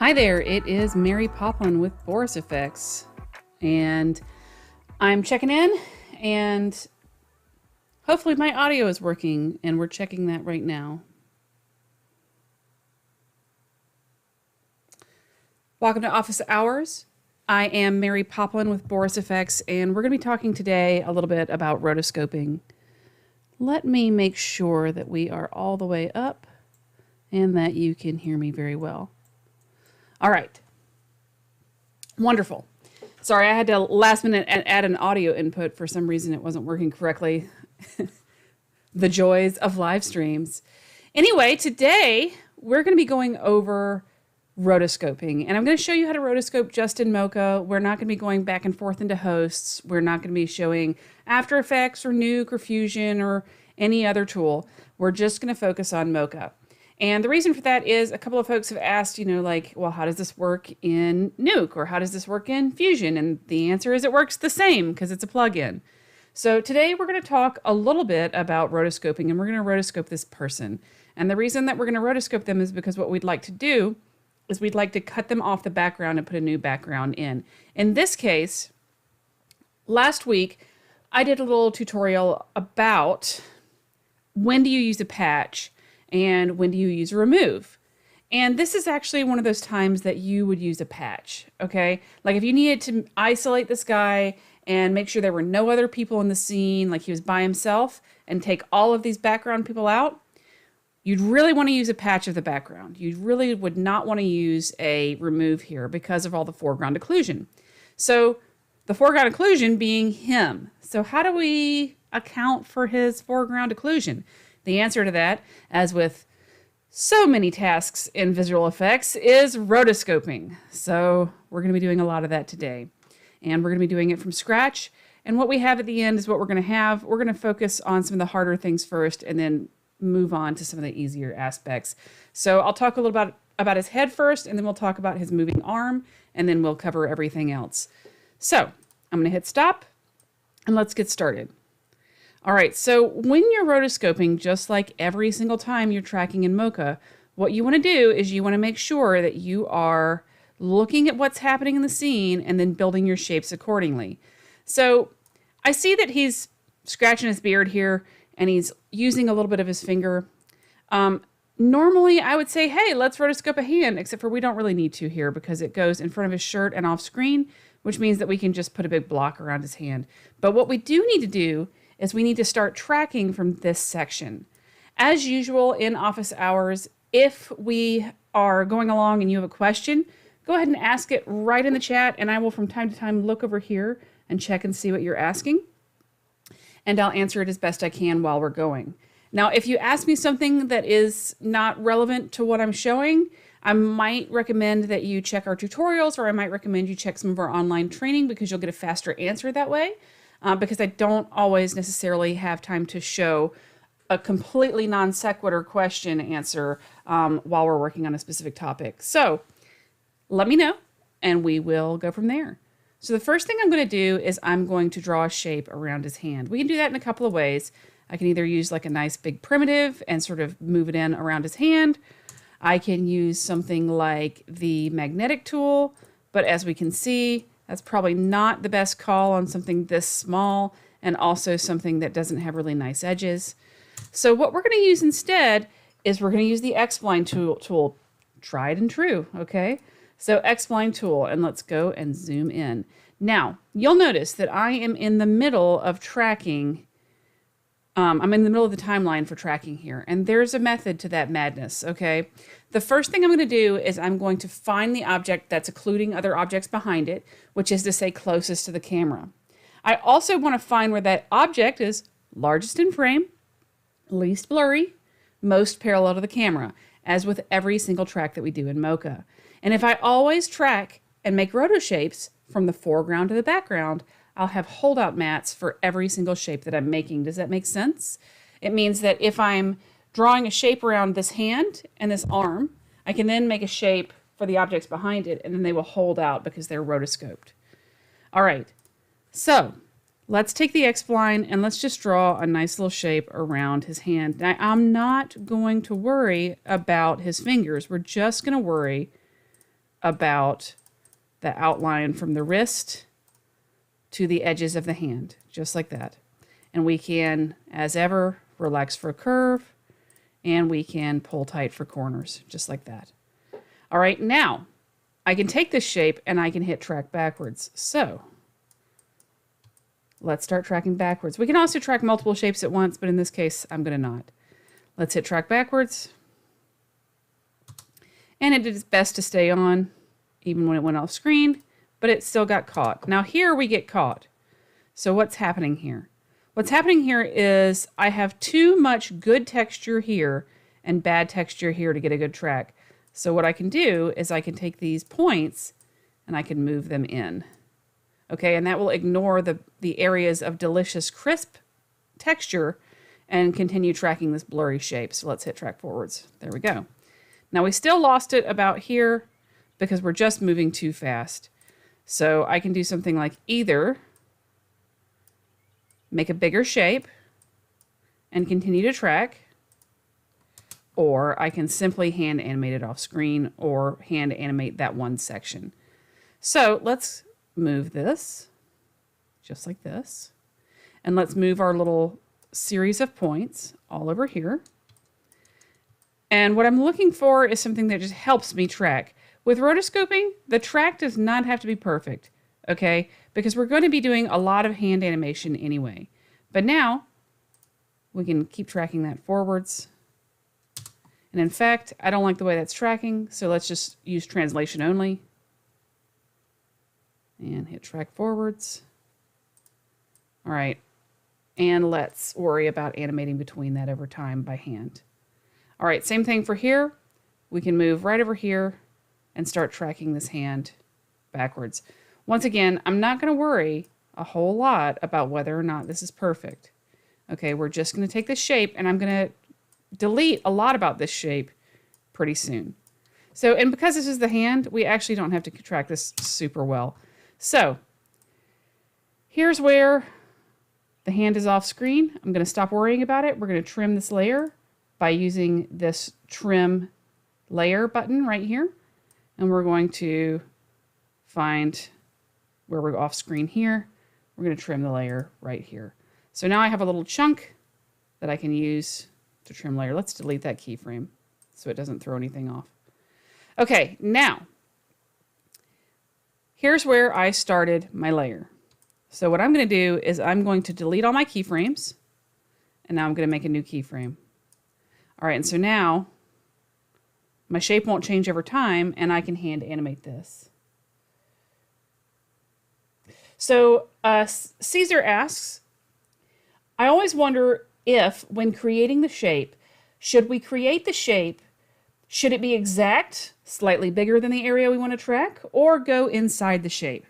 Hi there, it is Mary Poplin with Boris FX, and I'm checking in, and hopefully my audio is working, and we're checking that right now. Welcome to Office Hours. I am Mary Poplin with Boris FX, and we're going to be talking today a little bit about rotoscoping. Let me make sure that we are all the way up and that you can hear me very well. All right. Wonderful. Sorry, I had to last minute add an audio input. For some reason, it wasn't working correctly. The joys of live streams. Anyway, today we're going to be going over rotoscoping, and I'm going to show you how to rotoscope just in Mocha. We're not going to be going back and forth into hosts. We're not going to be showing After Effects or Nuke or Fusion or any other tool. We're just going to focus on Mocha. And the reason for that is a couple of folks have asked, well, how does this work in Nuke, or how does this work in Fusion? And the answer is it works the same because it's a plugin. So today we're going to talk a little bit about rotoscoping, and we're going to rotoscope this person. And the reason that we're going to rotoscope them is because what we'd like to do is we'd like to cut them off the background and put a new background in. In this case, last week, I did a little tutorial about when do you use a patch and when do you use a remove. And this is actually one of those times that you would use a patch, okay? Like if you needed to isolate this guy and make sure there were no other people in the scene, like he was by himself, and take all of these background people out, you'd really want to use a patch of the background. You really would not want to use a remove here because of all the foreground occlusion. So the foreground occlusion being him. So how do we account for his foreground occlusion? The answer to that, as with so many tasks in visual effects, is rotoscoping. So we're going to be doing a lot of that today. And we're going to be doing it from scratch. And what we have at the end is what we're going to have. We're going to focus on some of the harder things first and then move on to some of the easier aspects. So I'll talk a little about his head first, and then we'll talk about his moving arm, and then we'll cover everything else. So I'm going to hit stop, and let's get started. All right, so when you're rotoscoping, just like every single time you're tracking in Mocha, what you want to do is you want to make sure that you are looking at what's happening in the scene and then building your shapes accordingly. So I see that he's scratching his beard here and he's using a little bit of his finger. Normally I would say, hey, let's rotoscope a hand, except for we don't really need to here because it goes in front of his shirt and off screen, which means that we can just put a big block around his hand. But what we do need to do is we need to start tracking from this section. As usual in office hours, if we are going along and you have a question, go ahead and ask it right in the chat, and I will from time to time look over here and check and see what you're asking, and I'll answer it as best I can while we're going. Now, if you ask me something that is not relevant to what I'm showing, I might recommend that you check our tutorials, or I might recommend you check some of our online training because you'll get a faster answer that way. Because I don't always necessarily have time to show a completely non sequitur question answer while we're working on a specific topic. So let me know and we will go from there. So the first thing I'm going to do is I'm going to draw a shape around his hand. We can do that in a couple of ways. I can either use like a nice big primitive and sort of move it in around his hand. I can use something like the magnetic tool, but as we can see, that's probably not the best call on something this small and also something that doesn't have really nice edges. So what we're going to use instead is we're going to use the X-Spline tool. Tried and true, okay? So X-Spline tool, and let's go and zoom in. Now, you'll notice that I am in the middle of tracking. I'm in the middle of the timeline for tracking here, and there's a method to that madness, okay? The first thing I'm going to do is I'm going to find the object that's occluding other objects behind it, which is to say closest to the camera. I also want to find where that object is largest in frame, least blurry, most parallel to the camera, as with every single track that we do in Mocha. And if I always track and make roto shapes from the foreground to the background, I'll have holdout mats for every single shape that I'm making. Does that make sense? It means that if I'm drawing a shape around this hand and this arm, I can then make a shape for the objects behind it, and then they will hold out because they're rotoscoped. All right, so let's take the X-Spline and let's just draw a nice little shape around his hand. Now, I'm not going to worry about his fingers. We're just going to worry about the outline from the wrist to the edges of the hand, just like that. And we can, as ever, relax for a curve, and we can pull tight for corners, just like that. All right, now I can take this shape and I can hit track backwards. So let's start tracking backwards. We can also track multiple shapes at once, but in this case, I'm going to not. Let's hit track backwards. And it is best to stay on even when it went off screen, but it still got caught. Now here we get caught. So what's happening here? What's happening here is I have too much good texture here and bad texture here to get a good track. So what I can do is I can take these points and I can move them in. Okay, and that will ignore the areas of delicious crisp texture and continue tracking this blurry shape. So let's hit track forwards. There we go. Now we still lost it about here because we're just moving too fast. So I can do something like either make a bigger shape and continue to track, or I can simply hand animate it off screen or hand animate that one section. So let's move this just like this. And let's move our little series of points all over here. And what I'm looking for is something that just helps me track. With rotoscoping, the track does not have to be perfect, okay? Because we're going to be doing a lot of hand animation anyway. But now, we can keep tracking that forwards. And in fact, I don't like the way that's tracking, so let's just use translation only. And hit track forwards. All right, and let's worry about animating between that over time by hand. All right, same thing for here. We can move right over here and start tracking this hand backwards. Once again, I'm not going to worry a whole lot about whether or not this is perfect. Okay, we're just going to take this shape, and I'm going to delete a lot about this shape pretty soon. So, and because this is the hand, we actually don't have to track this super well. So, here's where the hand is off screen. I'm going to stop worrying about it. We're going to trim this layer by using this trim layer button right here. And we're going to find where we're off screen here. We're going to trim the layer right here. So now I have a little chunk that I can use to trim layer. Let's delete that keyframe so it doesn't throw anything off. Okay, now, here's where I started my layer. So what I'm going to do is I'm going to delete all my keyframes, and now I'm going to make a new keyframe. All right, and so now my shape won't change over time, and I can hand animate this. So Caesar asks, I always wonder if, when creating the shape, should we create the shape, should it be exact, slightly bigger than the area we want to track, or go inside the shape?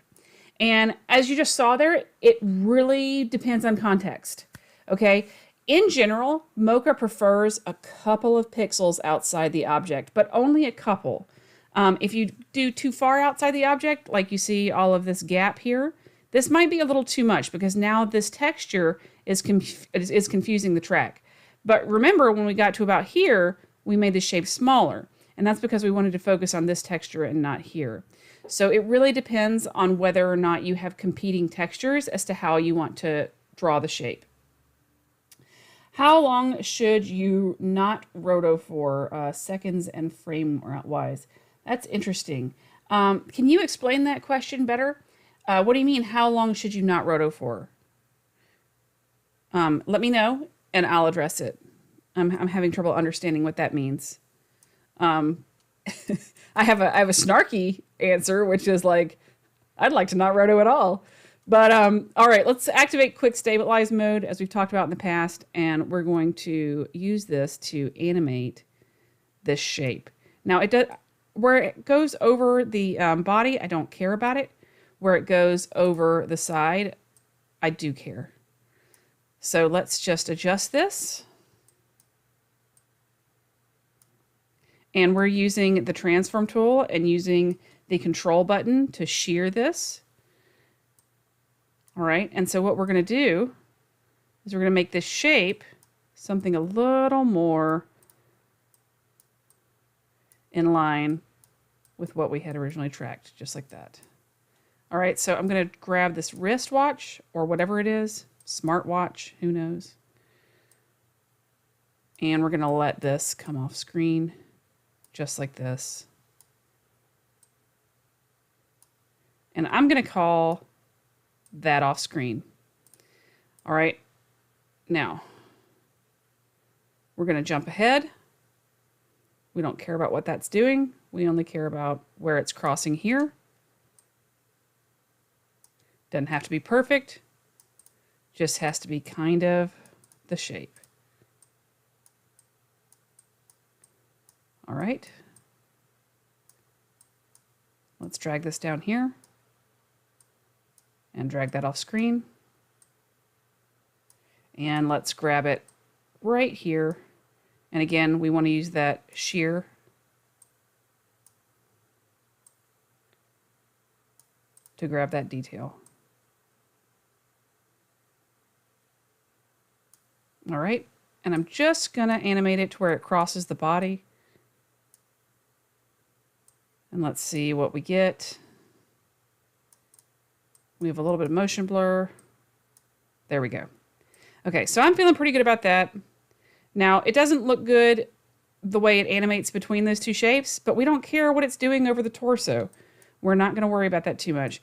And as you just saw there, it really depends on context, okay? In general, Mocha prefers a couple of pixels outside the object, but only a couple. If you do too far outside the object, like you see all of this gap here, this might be a little too much because now this texture is confusing the track. But remember, when we got to about here, we made the shape smaller. And that's because we wanted to focus on this texture and not here. So it really depends on whether or not you have competing textures as to how you want to draw the shape. How long should you not roto for seconds and frame-wise? That's interesting. Can you explain that question better? What do you mean, how long should you not roto for? Let me know, and I'll address it. I'm having trouble understanding what that means. I have a snarky answer, which is like, I'd like to not roto at all. But all right, let's activate quick stabilize mode as we've talked about in the past, and we're going to use this to animate this shape. Now it does, where it goes over the body, I don't care about it. Where it goes over the side, I do care. So let's just adjust this. And we're using the transform tool and using the control button to shear this. All right, and so what we're going to do is we're going to make this shape something a little more in line with what we had originally tracked, just like that. All right, so I'm going to grab this wristwatch or whatever it is, smartwatch, who knows. And we're going to let this come off screen just like this. And I'm going to call that off screen. All right, now we're going to jump ahead. We don't care about what that's doing. We only care about where it's crossing here. Doesn't have to be perfect. Just has to be kind of the shape. All right. Let's drag this down here and drag that off screen. And let's grab it right here. And again, we want to use that shear. To grab that detail. All right, and I'm just gonna animate it to where it crosses the body. And let's see what we get. We have a little bit of motion blur. There we go. Okay, so I'm feeling pretty good about that. Now, it doesn't look good the way it animates between those two shapes, but we don't care what it's doing over the torso. We're not going to worry about that too much.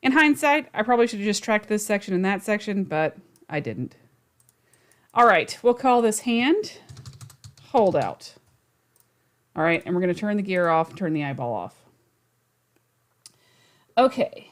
In hindsight, I probably should have just tracked this section and that section, but I didn't. All right, we'll call this hand hold out. All right, and we're going to turn the gear off and turn the eyeball off. Okay.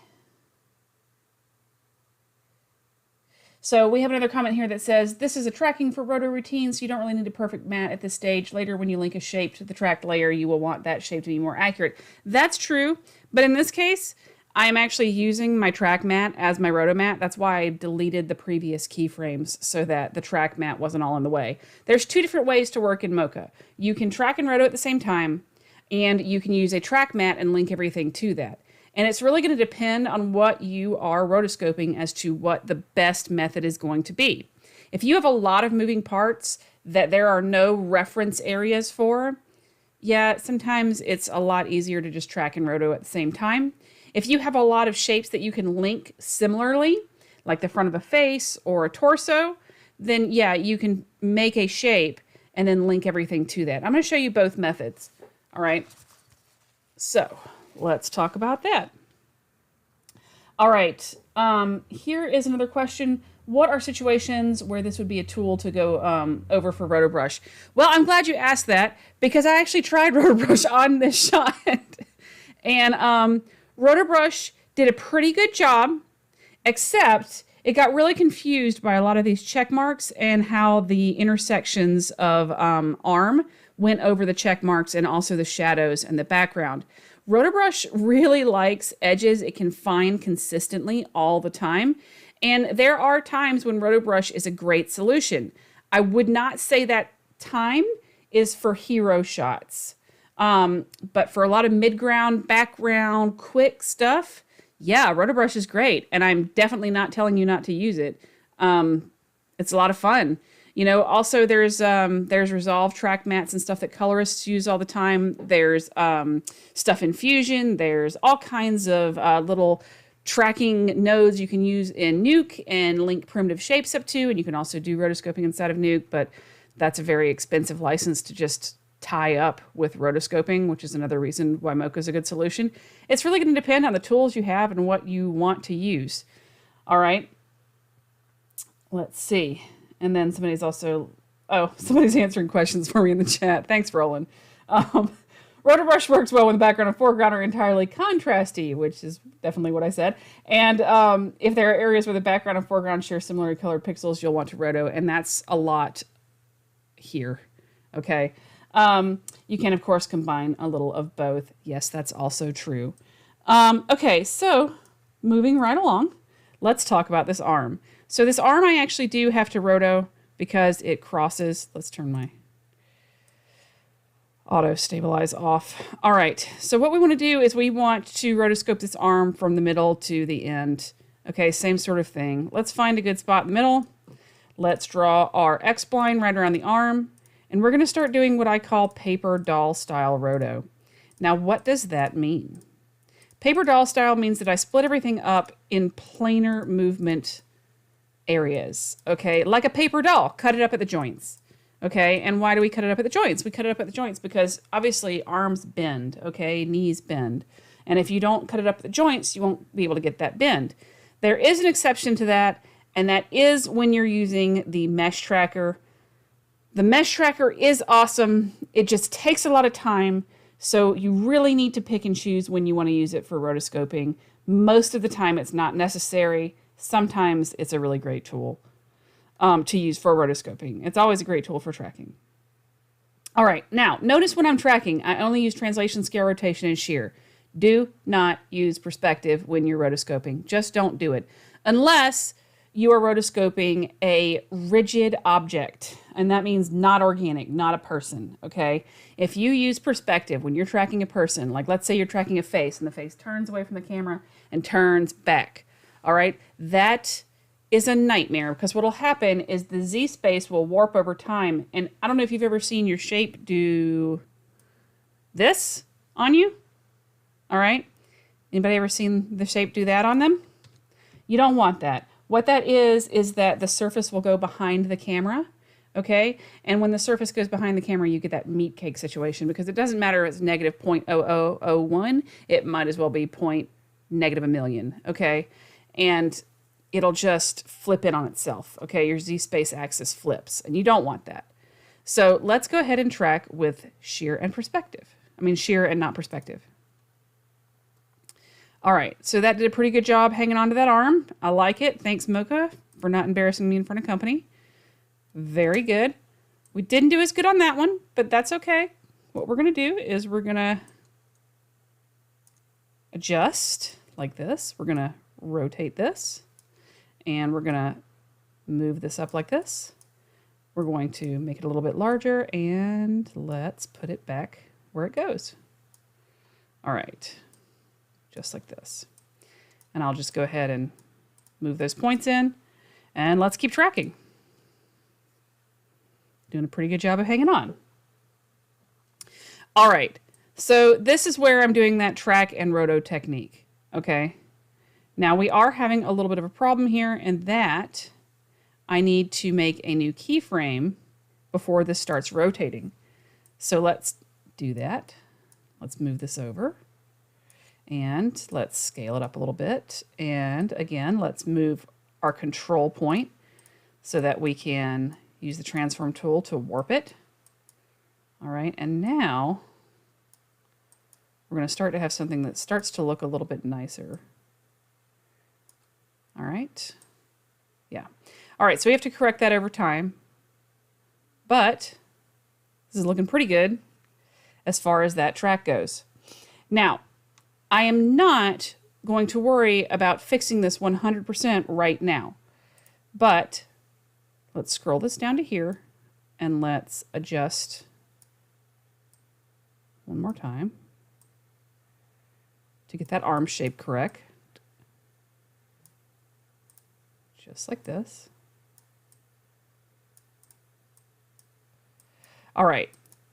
So we have another comment here that says, this is a tracking for roto routines, so you don't really need a perfect mat at this stage. Later, when you link a shape to the tracked layer, you will want that shape to be more accurate. That's true, but in this case, I'm actually using my track mat as my roto mat. That's why I deleted the previous keyframes so that the track mat wasn't all in the way. There's two different ways to work in Mocha. You can track and roto at the same time, and you can use a track mat and link everything to that. And it's really going to depend on what you are rotoscoping as to what the best method is going to be. If you have a lot of moving parts that there are no reference areas for, yeah, sometimes it's a lot easier to just track and roto at the same time. If you have a lot of shapes that you can link similarly, like the front of a face or a torso, then yeah, you can make a shape and then link everything to that. I'm going to show you both methods. All right. So let's talk about that. All right, here is another question. What are situations where this would be a tool to go over for RotoBrush? Well, I'm glad you asked that because I actually tried RotoBrush on this shot. And RotoBrush did a pretty good job, except it got really confused by a lot of these check marks and how the intersections of arm went over the check marks and also the shadows and the background. RotoBrush really likes edges it can find consistently all the time. And there are times when RotoBrush is a great solution. I would not say that time is for hero shots. But for a lot of midground, background, quick stuff, yeah, RotoBrush is great. And I'm definitely not telling you not to use it. It's a lot of fun. You know, also there's Resolve track mats and stuff that colorists use all the time. There's stuff in Fusion. There's all kinds of little tracking nodes you can use in Nuke and link primitive shapes up to. And you can also do rotoscoping inside of Nuke, but that's a very expensive license to just tie up with rotoscoping, which is another reason why Mocha is a good solution. It's really going to depend on the tools you have and what you want to use. All right. Let's see. And then somebody's also, somebody's answering questions for me in the chat. Thanks, Roland. RotoBrush works well when the background and foreground are entirely contrasty, which is definitely what I said. And if there are areas where the background and foreground share similarly colored pixels, you'll want to roto, and that's a lot here. Okay. You can, of course, combine a little of both. Yes, that's also true. Okay, so moving right along, let's talk about this arm. So this arm I actually do have to roto because it crosses. Let's turn my auto stabilize off. All right, so what we want to do is we want to rotoscope this arm from the middle to the end. Okay, same sort of thing. Let's find a good spot in the middle. Let's draw our X-spline right around the arm. And we're going to start doing what I call paper doll style roto. Now, what does that mean? Paper doll style means that I split everything up in planar movement areas, okay? Like a paper doll, cut it up at the joints, okay? And why do we cut it up at the joints? We cut it up at the joints because obviously arms bend, okay? Knees bend. And if you don't cut it up at the joints, you won't be able to get that bend. There is an exception to that, and that is when you're using the mesh tracker. The mesh tracker is awesome. It just takes a lot of time. So you really need to pick and choose when you want to use it for rotoscoping. Most of the time it's not necessary. Sometimes it's a really great tool to use for rotoscoping. It's always a great tool for tracking. All right, now notice when I'm tracking, I only use translation, scale, rotation, and shear. Do not use perspective when you're rotoscoping. Just don't do it. Unless you are rotoscoping a rigid object, and that means not organic, not a person, okay? If you use perspective when you're tracking a person, like let's say you're tracking a face and the face turns away from the camera and turns back, all right? That is a nightmare because what'll happen is the Z space will warp over time. And I don't know if you've ever seen your shape do this on you, all right? Anybody ever seen the shape do that on them? You don't want that. What that is that the surface will go behind the camera, okay? And when the surface goes behind the camera, you get that meat cake situation because it doesn't matter if it's negative 0.0001, it might as well be negative a million, okay? And it'll just flip in on itself, okay? Your Z-space axis flips, and you don't want that. So let's go ahead and track with shear and perspective. I mean, shear and not perspective. All right, so that did a pretty good job hanging onto that arm. I like it. Thanks, Mocha, for not embarrassing me in front of company. Very good. We didn't do as good on that one, but that's okay. What we're going to do is we're going to adjust like this. We're going to rotate this, and we're going to move this up like this. We're going to make it a little bit larger, and let's put it back where it goes. All right. Just like this. And I'll just go ahead and move those points in, and let's keep tracking. Doing a pretty good job of hanging on. All right, so this is where I'm doing that track and roto technique, okay? Now we are having a little bit of a problem here in that I need to make a new keyframe before this starts rotating. So let's do that. Let's move this over. And let's scale it up a little bit. And again, let's move our control point so that we can use the transform tool to warp it. All right, and now we're going to start to have something that starts to look a little bit nicer. All right, yeah. All right, so we have to correct that over time. But this is looking pretty good as far as that track goes. Now, I am not going to worry about fixing this 100% right now, but let's scroll this down to here and let's adjust one more time to get that arm shape correct. Just like this. All right,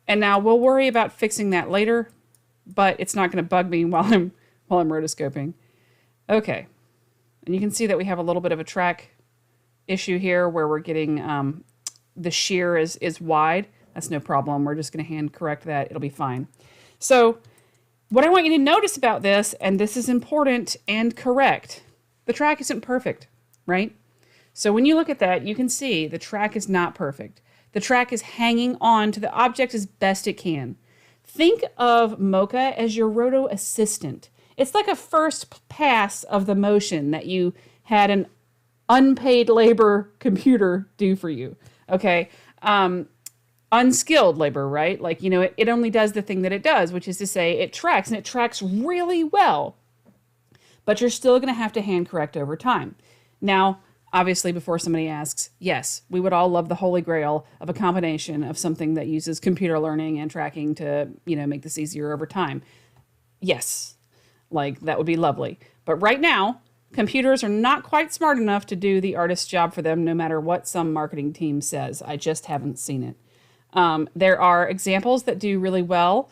and now we'll worry about fixing that later, but it's not going to bug me while I'm rotoscoping. Okay, and you can see that we have a little bit of a track issue here where we're getting the shear is wide. That's no problem. We're just going to hand correct that. It'll be fine. So what I want you to notice about this, and this is important and correct, the track isn't perfect, right? So when you look at that, you can see the track is not perfect. The track is hanging on to the object as best it can. Think of Mocha as your roto assistant. It's like a first pass of the motion that you had an unpaid labor computer do for you, okay? Unskilled labor, right? Like, you know, it only does the thing that it does, which is to say it tracks, and it tracks really well. But you're still going to have to hand correct over time. Now, obviously, before somebody asks, yes, we would all love the holy grail of a combination of something that uses computer learning and tracking to, you know, make this easier over time. Yes, like that would be lovely. But right now, computers are not quite smart enough to do the artist's job for them, no matter what some marketing team says. I just haven't seen it. There are examples that do really well.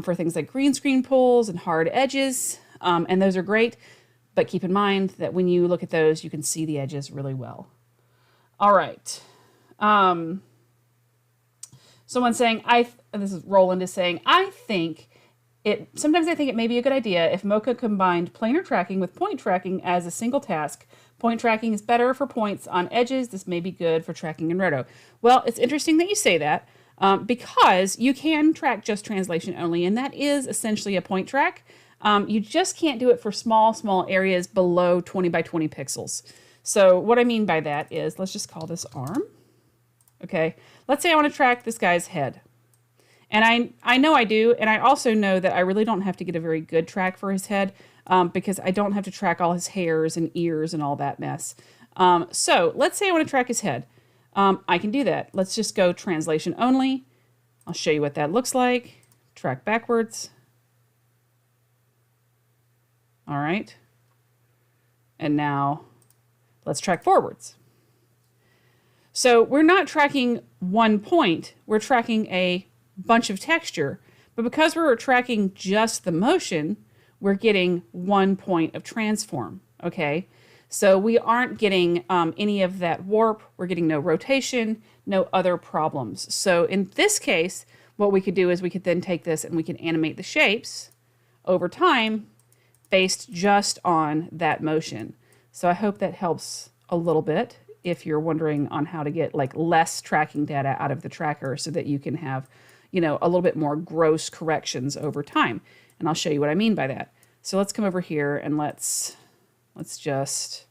for things like green screen pulls and hard edges. And those are great, but keep in mind that when you look at those, you can see the edges really well. All right. Someone's saying, this is Roland is saying, sometimes I think it may be a good idea if Mocha combined planar tracking with point tracking as a single task. Point tracking is better for points on edges. This may be good for tracking in Roto. Well, it's interesting that you say that because you can track just translation only, and that is essentially a point track. You just can't do it for small areas below 20 by 20 pixels. So what I mean by that is, let's just call this arm. Okay, let's say I want to track this guy's head. And I know I do, and I also know that I really don't have to get a very good track for his head because I don't have to track all his hairs and ears and all that mess. So let's say I want to track his head. I can do that. Let's just go translation only. I'll show you what that looks like. Track backwards. All right. And now let's track forwards. So we're not tracking one point, we're tracking a bunch of texture, but because we're tracking just the motion, we're getting 1 point of transform, okay? So we aren't getting any of that warp, we're getting no rotation, no other problems. So in this case, what we could do is we could then take this and we can animate the shapes over time based just on that motion. So I hope that helps a little bit if you're wondering on how to get like less tracking data out of the tracker so that you can have, you know, a little bit more gross corrections over time. And I'll show you what I mean by that. So let's come over here and let's just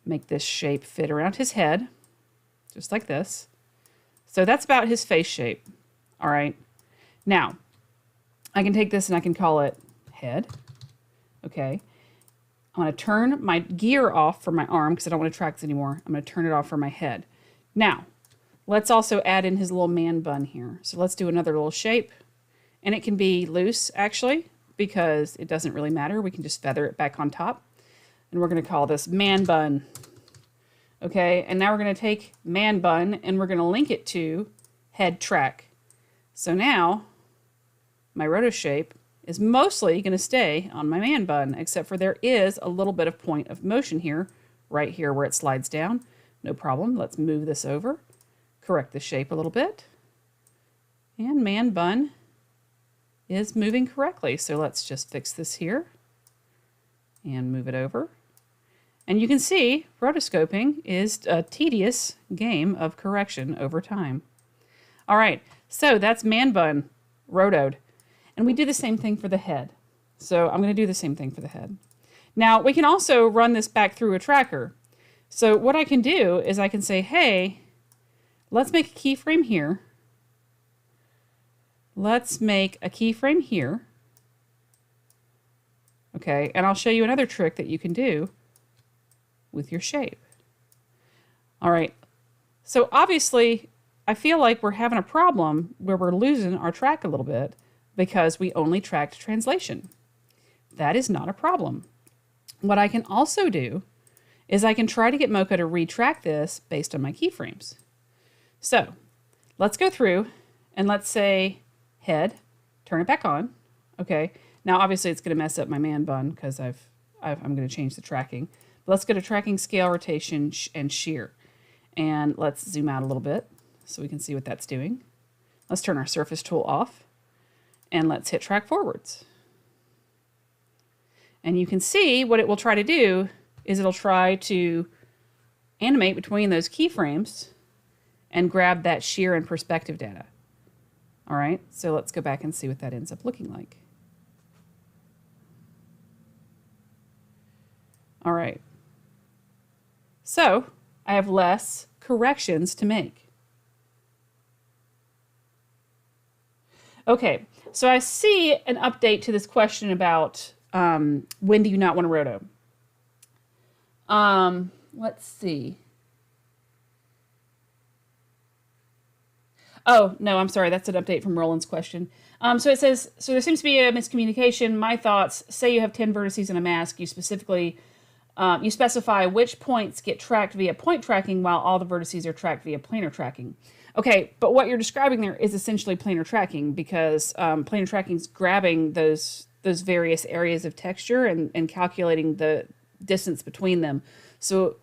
make this shape fit around his head, just like this. So that's about his face shape. All right. Now, I can take this and I can call it head. Okay. I'm going to turn my gear off for my arm because I don't want to track this anymore. I'm going to turn it off for my head. Now, let's also add in his little man bun here. So let's do another little shape. And it can be loose, actually, because it doesn't really matter. We can just feather it back on top. And we're going to call this man bun. Okay, and now we're going to take man bun and we're going to link it to head track. So now, my roto shape is mostly going to stay on my man bun, except for there is a little bit of point of motion here, right here where it slides down. No problem. Let's move this over, correct the shape a little bit, and man bun is moving correctly. So let's just fix this here and move it over. And you can see rotoscoping is a tedious game of correction over time. All right, so that's man bun rotoed. And we do the same thing for the head. So I'm going to do the same thing for the head. Now, we can also run this back through a tracker. So what I can do is I can say, hey, let's make a keyframe here. Let's make a keyframe here. Okay, and I'll show you another trick that you can do with your shape. All right, so obviously, I feel like we're having a problem where we're losing our track a little bit because we only tracked translation. That is not a problem. What I can also do is I can try to get Mocha to retrack this based on my keyframes. So let's go through and let's say head, turn it back on. Okay, now obviously it's going to mess up my man bun because I'm going to change the tracking. But let's go to tracking, scale, rotation, and shear. And let's zoom out a little bit so we can see what that's doing. Let's turn our surface tool off and let's hit track forwards. And you can see what it will try to do is it'll try to animate between those keyframes and grab that shear and perspective data. All right, so let's go back and see what that ends up looking like. All right, so I have less corrections to make. Okay, so I see an update to this question about when do you not want to roto? Let's see. Oh, no, I'm sorry. That's an update from Roland's question. So it says, so there seems to be a miscommunication. My thoughts, say you have 10 vertices in a mask. You specifically You specify which points get tracked via point tracking while all the vertices are tracked via planar tracking. Okay, but what you're describing there is essentially planar tracking, because planar tracking is grabbing those various areas of texture and calculating the distance between them. So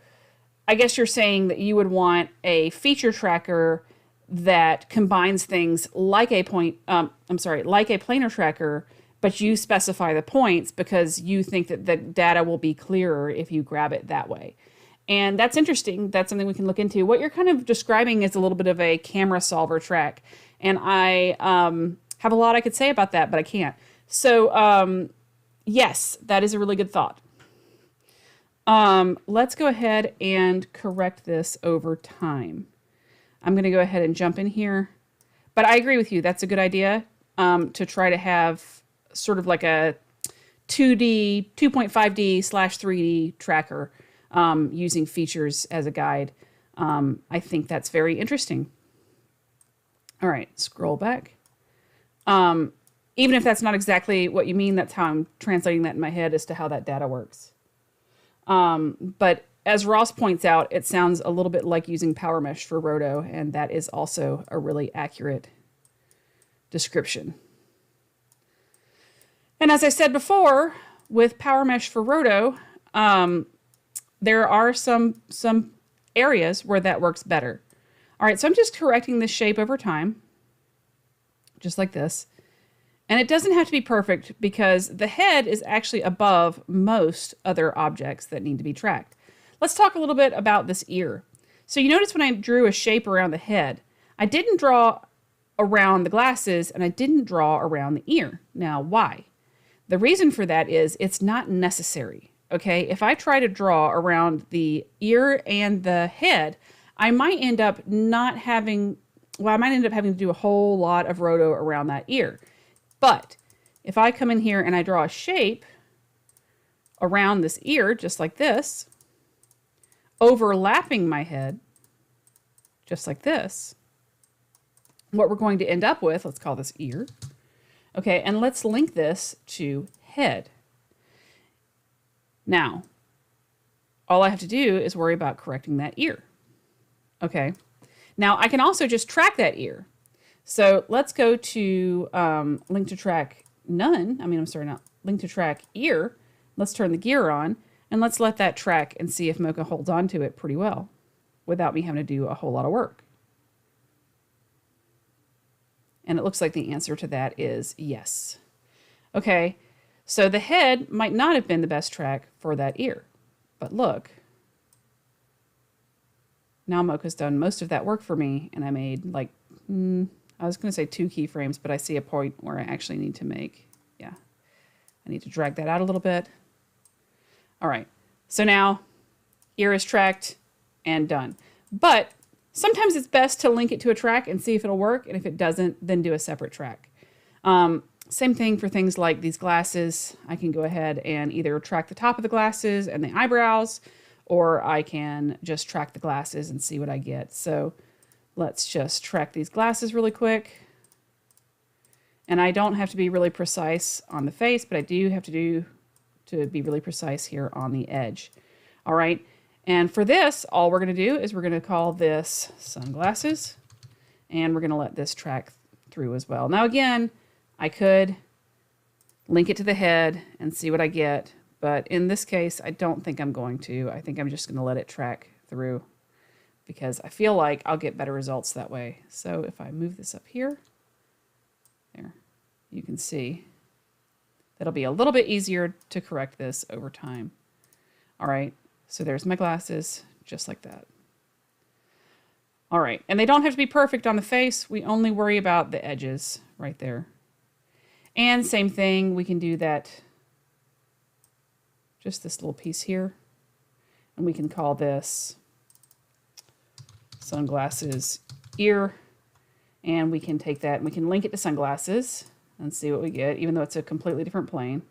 I guess you're saying that you would want a feature tracker that combines things like a like a planar tracker, but you specify the points because you think that the data will be clearer if you grab it that way. And that's interesting. That's something we can look into. What you're kind of describing is a little bit of a camera solver track. And I have a lot I could say about that, but I can't. So yes, that is a really good thought. Let's go ahead and correct this over time. I'm going to go ahead and jump in here. But I agree with you. That's a good idea to try to have sort of like a 2D, 2.5D/3D tracker using features as a guide. I think that's very interesting. All right, scroll back. Even if that's not exactly what you mean, that's how I'm translating that in my head as to how that data works. But as Ross points out, it sounds a little bit like using Power Mesh for Roto, and that is also a really accurate description. And as I said before, with Power Mesh for Roto, there are some areas where that works better. All right, so I'm just correcting this shape over time, just like this. And it doesn't have to be perfect because the head is actually above most other objects that need to be tracked. Let's talk a little bit about this ear. So you notice when I drew a shape around the head, I didn't draw around the glasses and I didn't draw around the ear. Now, why? The reason for that is it's not necessary. Okay, if I try to draw around the ear and the head, I might end up having to do a whole lot of roto around that ear. But if I come in here and I draw a shape around this ear, just like this, overlapping my head, just like this, what we're going to end up with, let's call this ear. Okay, and let's link this to head. Now, all I have to do is worry about correcting that ear. Okay, now I can also just track that ear. So let's go to link to track link to track ear. Let's turn the gear on and let's let that track and see if Mocha holds on to it pretty well without me having to do a whole lot of work. And it looks like the answer to that is yes. Okay, so the head might not have been the best track for that ear, but look. Now Mocha's done most of that work for me and I made like, I was going to say 2 keyframes, but I see a point where I actually need to make, I need to drag that out a little bit. All right, so now ear is tracked and done. But sometimes it's best to link it to a track and see if it'll work, and if it doesn't, then do a separate track. Same thing for things like these glasses. I can go ahead and either track the top of the glasses and the eyebrows, or I can just track the glasses and see what I get. So let's just track these glasses really quick. And I don't have to be really precise on the face, but I do have to be really precise here on the edge. All right. And for this, all we're going to do is we're going to call this sunglasses, and we're going to let this track through as well. Now, again, I could link it to the head and see what I get, but in this case, I don't think I'm going to. I think I'm just going to let it track through because I feel like I'll get better results that way. So if I move this up here, there, you can see that'll be a little bit easier to correct this over time. All right, so there's my glasses, just like that. All right, and they don't have to be perfect on the face. We only worry about the edges right there. And same thing, we can do that, just this little piece here. And we can call this sunglasses ear. And we can take that and we can link it to sunglasses and see what we get, even though it's a completely different plane.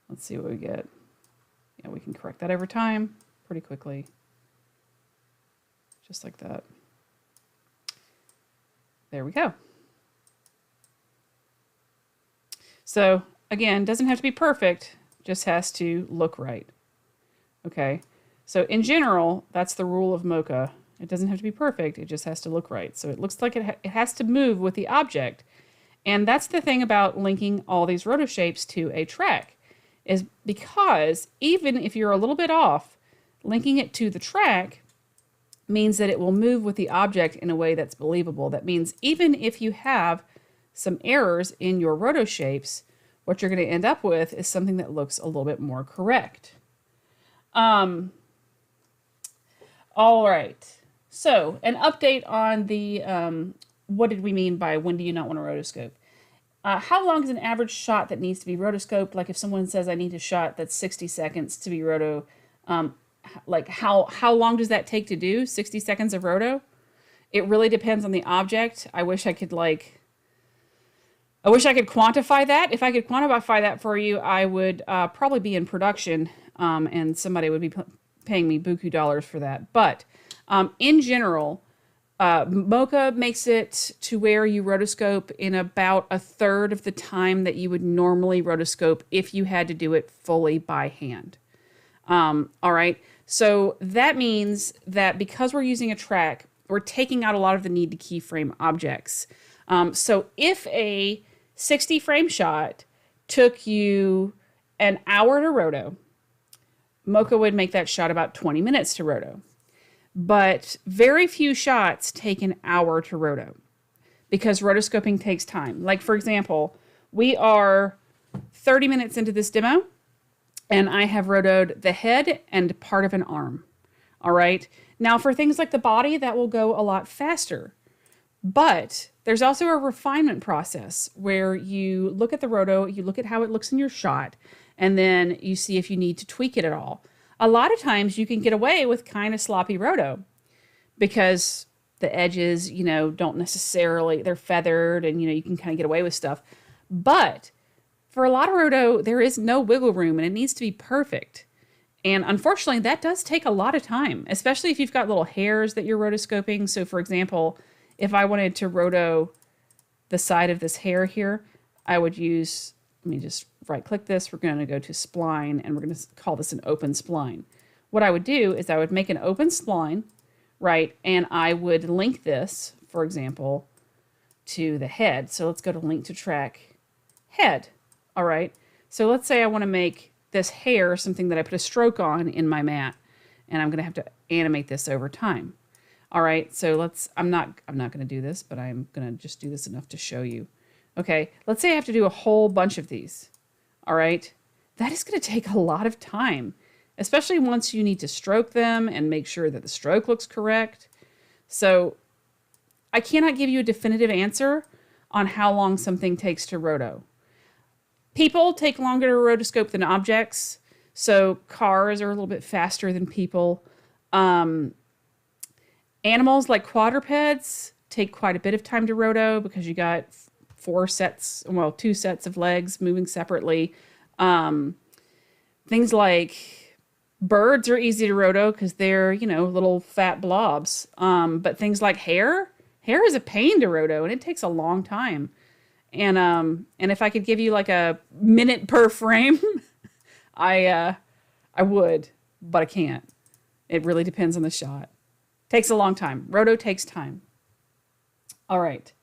Let's see what we get. Yeah, we can correct that over time pretty quickly. Just like that. There we go. So again, doesn't have to be perfect, just has to look right. Okay. So in general, that's the rule of Mocha. It doesn't have to be perfect. It just has to look right. So it looks like it has to move with the object. And that's the thing about linking all these roto shapes to a track, is because even if you're a little bit off, linking it to the track means that it will move with the object in a way that's believable. That means even if you have some errors in your roto shapes, what you're going to end up with is something that looks a little bit more correct. All right. So an update on the, what did we mean by when do you not want to rotoscope? How long is an average shot that needs to be rotoscoped? Like if someone says I need a shot that's 60 seconds to be roto, like how long does that take to do? 60 seconds of roto? It really depends on the object. I wish I could quantify that. If I could quantify that for you, I would probably be in production, and somebody would be paying me buku dollars for that. But in general, Mocha makes it to where you rotoscope in about a third of the time that you would normally rotoscope if you had to do it fully by hand. All right. So that means that because we're using a track, we're taking out a lot of the need to keyframe objects. So if a 60 frame shot took you an hour to roto, Mocha would make that shot about 20 minutes to roto. But very few shots take an hour to roto because rotoscoping takes time. Like for example, we are 30 minutes into this demo and I have rotoed the head and part of an arm. All right. Now for things like the body, that will go a lot faster. But there's also a refinement process where you look at the roto, you look at how it looks in your shot, and then you see if you need to tweak it at all. A lot of times you can get away with kind of sloppy roto because the edges, don't necessarily, they're feathered and, you can kind of get away with stuff. But for a lot of roto, there is no wiggle room and it needs to be perfect. And unfortunately, that does take a lot of time, especially if you've got little hairs that you're rotoscoping. So for example, if I wanted to roto the side of this hair here, I would use, let me just right click this. We're going to go to spline and we're going to call this an open spline. What I would do is I would make an open spline, right? And I would link this, for example, to the head. So let's go to link to track head. All right. So let's say I want to make this hair something that I put a stroke on in my mat, and I'm going to have to animate this over time. All right. So I'm not going to do this, but I'm going to just do this enough to show you. Okay. Let's say I have to do a whole bunch of these. All right. That is going to take a lot of time, especially once you need to stroke them and make sure that the stroke looks correct. So I cannot give you a definitive answer on how long something takes to roto. People take longer to rotoscope than objects. So cars are a little bit faster than people. Animals like quadrupeds take quite a bit of time to roto because you got two sets of legs moving separately. Things like birds are easy to roto because they're, little fat blobs. But things like hair is a pain to roto and it takes a long time. And if I could give you like a minute per frame, I would, but I can't. It really depends on the shot. Takes a long time. Roto takes time. All right.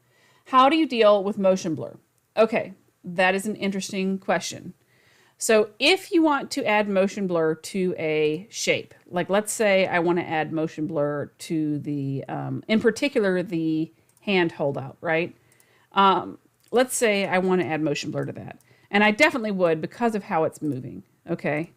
How do you deal with motion blur? Okay, that is an interesting question. So if you want to add motion blur to a shape, like let's say I want to add motion blur to the, in particular, the hand holdout, right? Let's say I want to add motion blur to that. And I definitely would because of how it's moving, okay?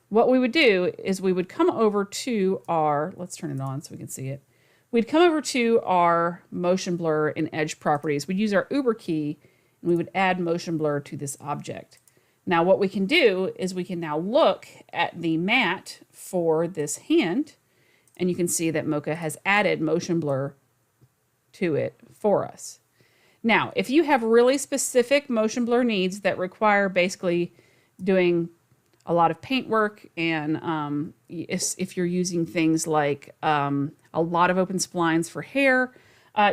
What we would do is we would come over to our, let's turn it on so we can see it. We'd come over to our motion blur in edge properties. We'd use our Uber key and we would add motion blur to this object. Now what we can do is we can now look at the mat for this hand and you can see that Mocha has added motion blur to it for us. Now, if you have really specific motion blur needs that require basically doing a lot of paint work and if you're using things like a lot of open splines for hair,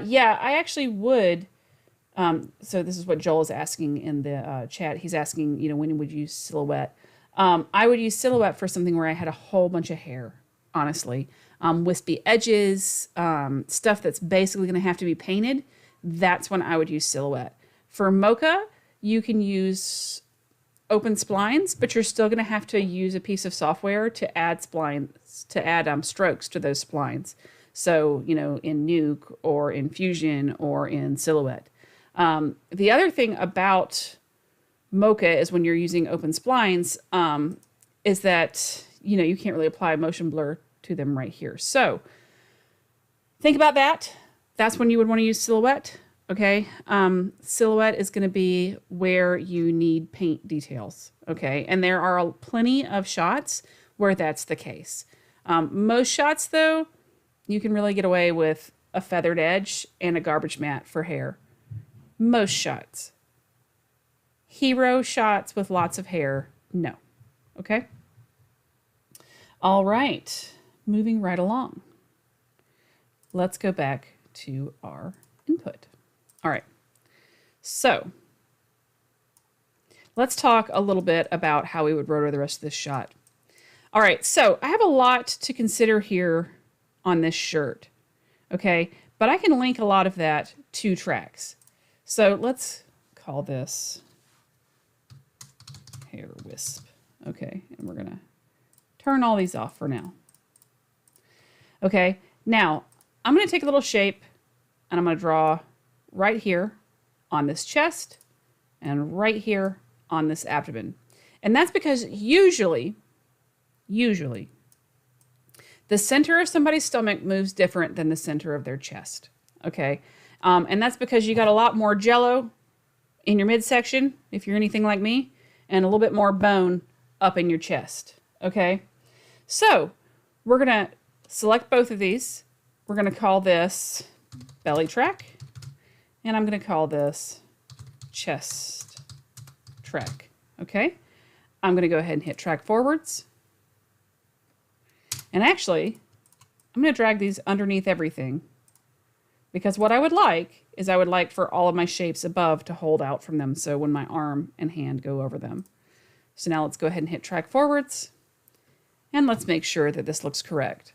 yeah, I actually would. So this is what Joel is asking in the chat. He's asking, when would you use silhouette? I would use silhouette for something where I had a whole bunch of hair, honestly. Wispy edges, stuff that's basically going to have to be painted. That's when I would use silhouette. For mocha, you can use open splines, but you're still going to have to use a piece of software to add splines, to add strokes to those splines. So, you know, in Nuke or in Fusion or in Silhouette. The other thing about Mocha is when you're using open splines, is that, you know, you can't really apply motion blur to them right here. So think about that. That's when you would want to use Silhouette. Okay. Silhouette is going to be where you need paint details. Okay. And there are plenty of shots where that's the case. Most shots though, you can really get away with a feathered edge and a garbage mat for hair. Most shots. Hero shots with lots of hair, no. Okay? All right. Moving right along. Let's go back to our input. All right. So let's talk a little bit about how we would rotor the rest of this shot. All right. So I have a lot to consider here on this shirt, okay? But I can link a lot of that to tracks. So let's call this hair wisp, okay? And we're gonna turn all these off for now. Okay, now I'm gonna take a little shape and I'm gonna draw right here on this chest and right here on this abdomen. And that's because usually, the center of somebody's stomach moves different than the center of their chest, okay? And that's because you got a lot more jello in your midsection, if you're anything like me, and a little bit more bone up in your chest, okay? So we're gonna select both of these. We're gonna call this belly track, and I'm gonna call this chest track, okay? I'm gonna go ahead and hit track forwards. And actually, I'm going to drag these underneath everything because what I would like is I would like for all of my shapes above to hold out from them. So when my arm and hand go over them. So now let's go ahead and hit track forwards and let's make sure that this looks correct.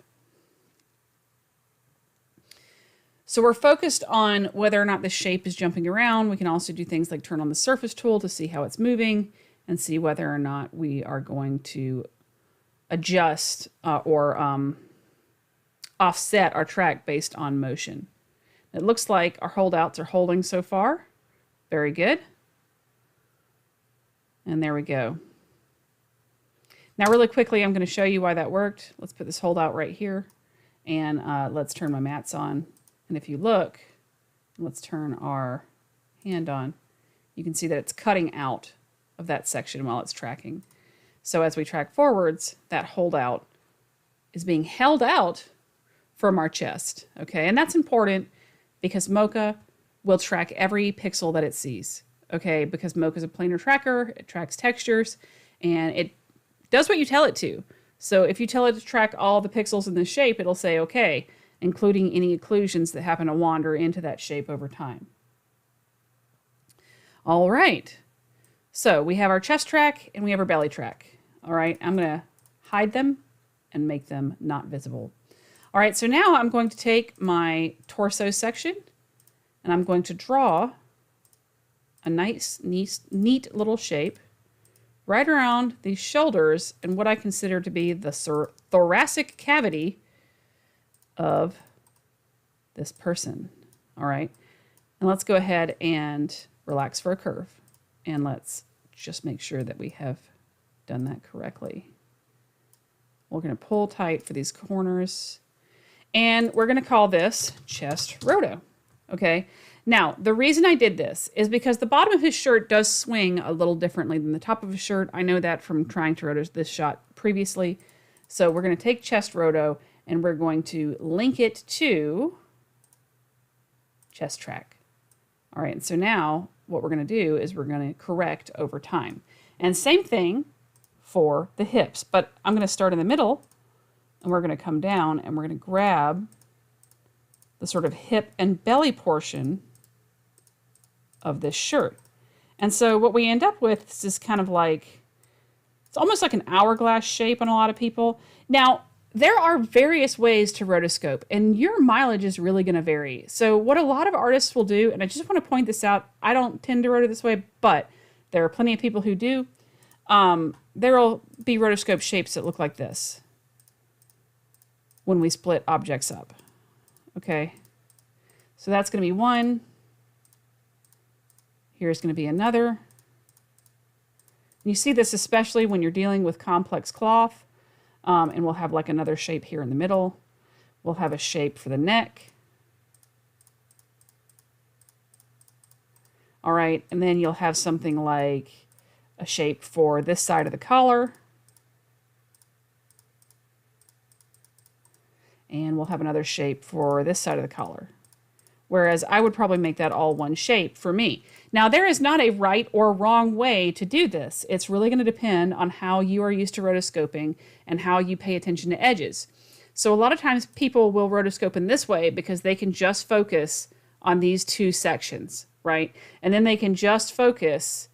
So we're focused on whether or not the shape is jumping around. We can also do things like turn on the surface tool to see how it's moving and see whether or not we are going to adjust or offset our track based on motion. It looks like our holdouts are holding so far. Very good. And there we go. Now really quickly, I'm going to show you why that worked. Let's put this holdout right here and let's turn my mats on. And if you look, let's turn our hand on. You can see that it's cutting out of that section while it's tracking. So as we track forwards, that holdout is being held out from our chest, okay? And that's important because Mocha will track every pixel that it sees, okay? Because Mocha is a planar tracker, it tracks textures, and it does what you tell it to. So if you tell it to track all the pixels in the shape, it'll say, okay, including any occlusions that happen to wander into that shape over time. All right. So we have our chest track and we have our belly track. All right, I'm going to hide them and make them not visible. All right, so now I'm going to take my torso section and I'm going to draw a nice, neat little shape right around these shoulders and what I consider to be the thoracic cavity of this person. All right, and let's go ahead and relax for a curve. And let's just make sure that we have done that correctly. We're going to pull tight for these corners. And we're going to call this chest roto. Okay. Now, the reason I did this is because the bottom of his shirt does swing a little differently than the top of his shirt. I know that from trying to roto this shot previously. So we're going to take chest roto and we're going to link it to chest track. All right. So now what we're going to do is we're going to correct over time. And same thing for the hips, but I'm going to start in the middle and we're going to come down and we're going to grab the sort of hip and belly portion of this shirt. And so what we end up with is just kind of like It's almost like an hourglass shape on a lot of people. Now, there are various ways to rotoscope, and your mileage is really going to vary. So what a lot of artists will do, and I just want to point this out, I don't tend to roto this way, but there are plenty of people who do. There will be rotoscope shapes that look like this when we split objects up. Okay, so that's going to be one. Here's going to be another. You see this especially when you're dealing with complex cloth. And we'll have like another shape here in the middle. We'll have a shape for the neck. All right, and then you'll have something like a shape for this side of the collar. And we'll have another shape for this side of the collar. Whereas I would probably make that all one shape for me. Now, there is not a right or wrong way to do this. It's really going to depend on how you are used to rotoscoping and how you pay attention to edges. So a lot of times people will rotoscope in this way because they can just focus on these two sections, right? And then they can just focus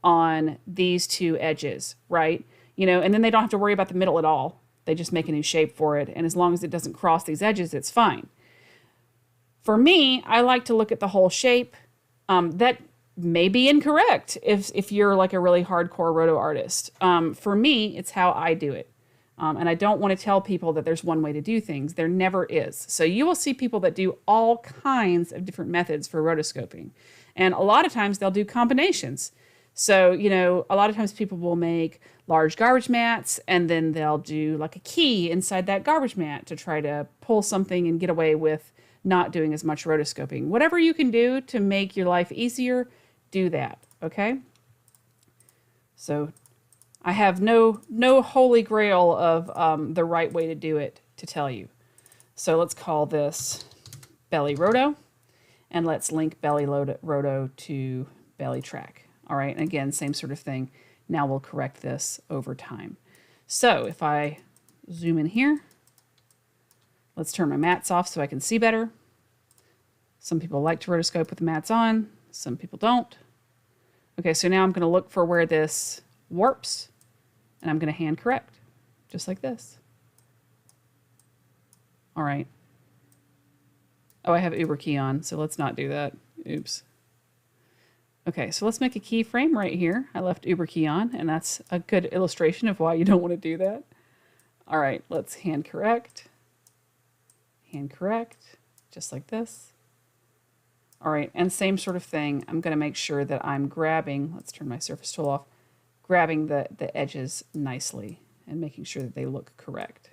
on these two edges, right? You know, and then they don't have to worry about the middle at all. They just make a new shape for it. And as long as it doesn't cross these edges, it's fine. For me, I like to look at the whole shape. That may be incorrect if you're like a really hardcore roto artist. For me, it's how I do it. And I don't want to tell people that there's one way to do things. There never is. So you will see people that do all kinds of different methods for rotoscoping. And a lot of times they'll do combinations. So, you know, a lot of times people will make large garbage mats and then they'll do like a key inside that garbage mat to try to pull something and get away with not doing as much rotoscoping. Whatever you can do to make your life easier, do that, okay? So I have no holy grail of the right way to do it to tell you. So let's call this belly roto, and let's link belly roto to belly track. All right, and again, same sort of thing. Now we'll correct this over time. So if I zoom in here, let's turn my mats off so I can see better. Some people like to rotoscope with the mats on. Some people don't. Okay, so now I'm going to look for where this warps, and I'm going to hand correct, just like this. All right. Oh, I have Uber key on, so let's not do that. Oops. Okay, so let's make a keyframe right here. I left Uber key on, and that's a good illustration of why you don't want to do that. All right, let's hand correct, just like this. All right, and same sort of thing. I'm going to make sure that I'm grabbing, let's turn my surface tool off, grabbing the edges nicely and making sure that they look correct.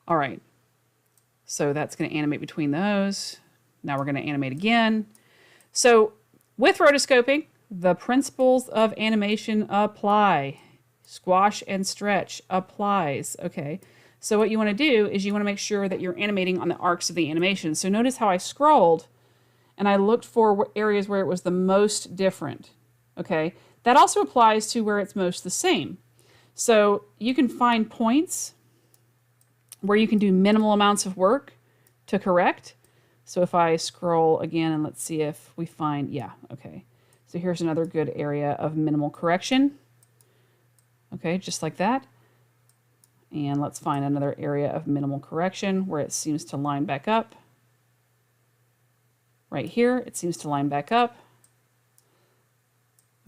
All right, so that's going to animate between those. Now we're going to animate again. So with rotoscoping, the principles of animation apply. Squash and stretch applies, okay? So what you want to do is you want to make sure that you're animating on the arcs of the animation. So notice how I scrolled and I looked for areas where it was the most different, okay? That also applies to where it's most the same. So you can find points where you can do minimal amounts of work to correct. So if I scroll again and let's see if we find, yeah, okay. So here's another good area of minimal correction. Okay, just like that. And let's find another area of minimal correction where it seems to line back up. Right here, it seems to line back up.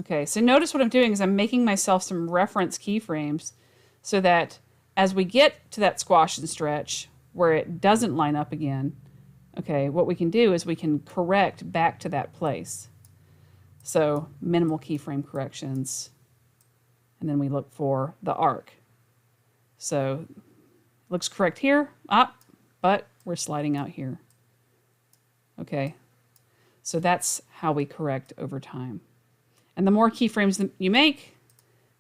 Okay, so notice what I'm doing is I'm making myself some reference keyframes so that as we get to that squash and stretch where it doesn't line up again, okay, what we can do is we can correct back to that place. So minimal keyframe corrections, and then we look for the arc. So looks correct here, but we're sliding out here. Okay, so that's how we correct over time. And the more keyframes that you make,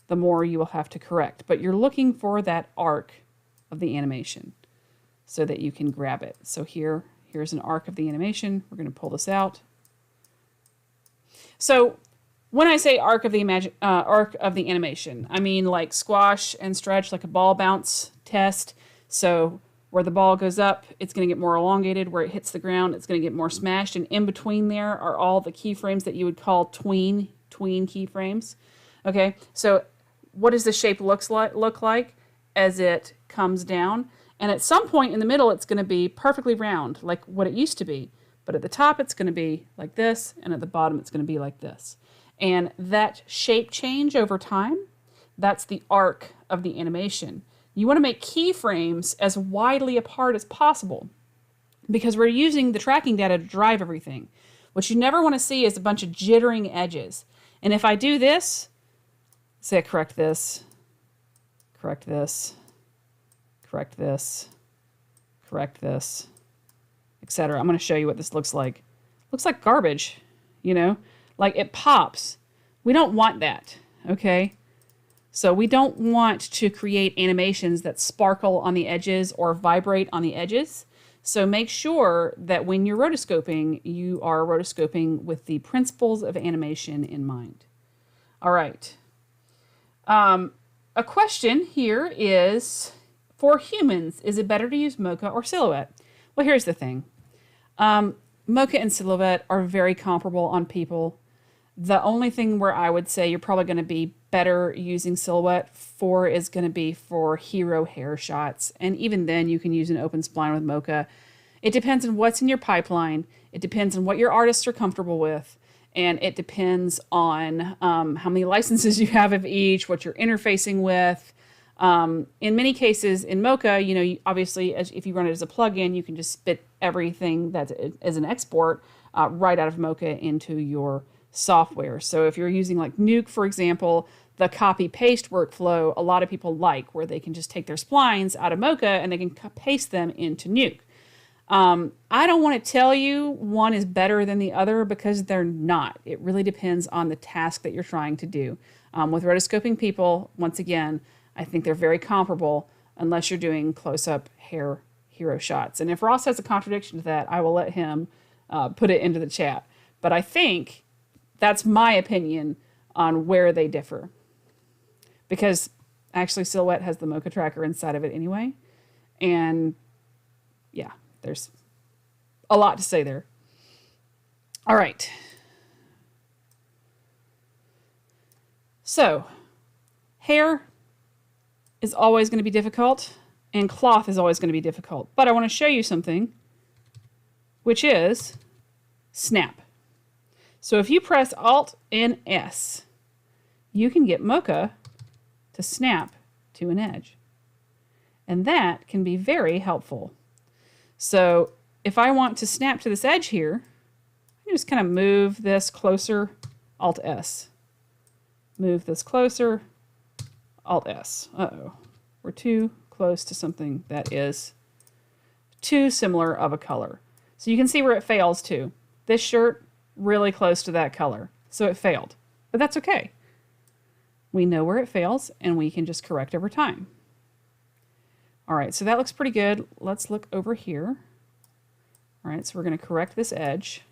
the more you will have to correct. But you're looking for that arc of the animation so that you can grab it. So here's an arc of the animation. We're going to pull this out. So when I say arc of the animation, I mean like squash and stretch, like a ball bounce test. So where the ball goes up, it's going to get more elongated. Where it hits the ground, it's going to get more smashed. And in between there are all the keyframes that you would call tween keyframes. Okay, so what does the shape look like as it comes down? And at some point in the middle, it's going to be perfectly round, like what it used to be. But at the top, it's going to be like this, and at the bottom, it's going to be like this. And that shape change over time, that's the arc of the animation. You want to make keyframes as widely apart as possible because we're using the tracking data to drive everything. What you never want to see is a bunch of jittering edges. And if I do this, say I correct this, correct this, correct this, correct this, etc. I'm going to show you what this looks like. Looks like garbage, you know, like it pops. We don't want that, okay? So we don't want to create animations that sparkle on the edges or vibrate on the edges. So make sure that when you're rotoscoping, you are rotoscoping with the principles of animation in mind. All right. A question here is, for humans, is it better to use Mocha or Silhouette? Well, here's the thing. Mocha and Silhouette are very comparable on people. The only thing where I would say you're probably going to be better using Silhouette for is going to be for hero hair shots. And even then, you can use an open spline with Mocha. It depends on what's in your pipeline. It depends on what your artists are comfortable with. And it depends on how many licenses you have of each, what you're interfacing with. In many cases, in Mocha, you know, obviously, if you run it as a plugin, you can just spit everything that's as an export right out of Mocha into your software. So if you're using like Nuke, for example, the copy-paste workflow, a lot of people like, where they can just take their splines out of Mocha and they can paste them into Nuke. I don't want to tell you one is better than the other because they're not. It really depends on the task that you're trying to do. With rotoscoping people, once again, I think they're very comparable unless you're doing close-up hair hero shots. And if Ross has a contradiction to that, I will let him put it into the chat. But I think that's my opinion on where they differ. Because actually Silhouette has the Mocha tracker inside of it anyway. And yeah, there's a lot to say there. All right. So, hair is always going to be difficult, and cloth is always going to be difficult. But I want to show you something, which is snap. So if you press Alt and S, you can get Mocha to snap to an edge. And that can be very helpful. So if I want to snap to this edge here, I can just kind of move this closer, Alt S. Move this closer, Alt S. Uh-oh. We're too close to something that is too similar of a color. So you can see where it fails too. This shirt, really close to that color. So it failed. But that's okay. We know where it fails, and we can just correct over time. All right, so that looks pretty good. Let's look over here. All right, so we're going to correct this edge.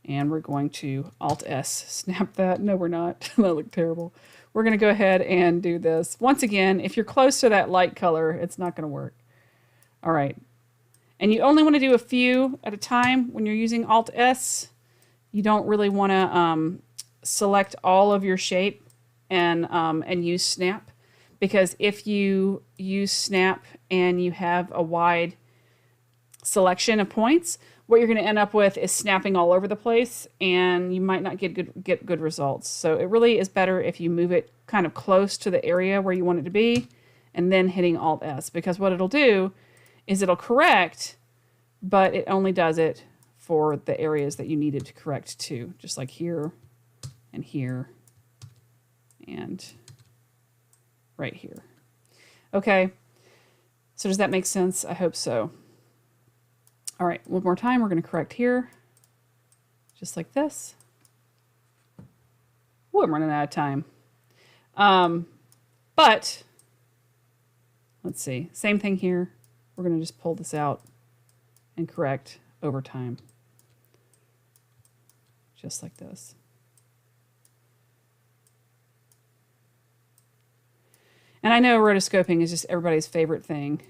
And we're going to Alt-S, snap that. No, we're not. That looked terrible. We're going to go ahead and do this. Once again, if you're close to that light color, it's not going to work. All right. And you only want to do a few at a time when you're using Alt-S. You don't really want to select all of your shape and use snap. Because if you use snap and you have a wide selection of points, what you're going to end up with is snapping all over the place, and you might not get good results. So it really is better if you move it kind of close to the area where you want it to be, and then hitting Alt-S, because what it'll do is it'll correct, but it only does it for the areas that you need it to correct to, just like here, and right here. Okay, so does that make sense? I hope so. All right, one more time, we're going to correct here, just like this. Ooh, I'm running out of time. But, let's see, same thing here. We're going to just pull this out and correct over time, just like this. And I know rotoscoping is just everybody's favorite thing.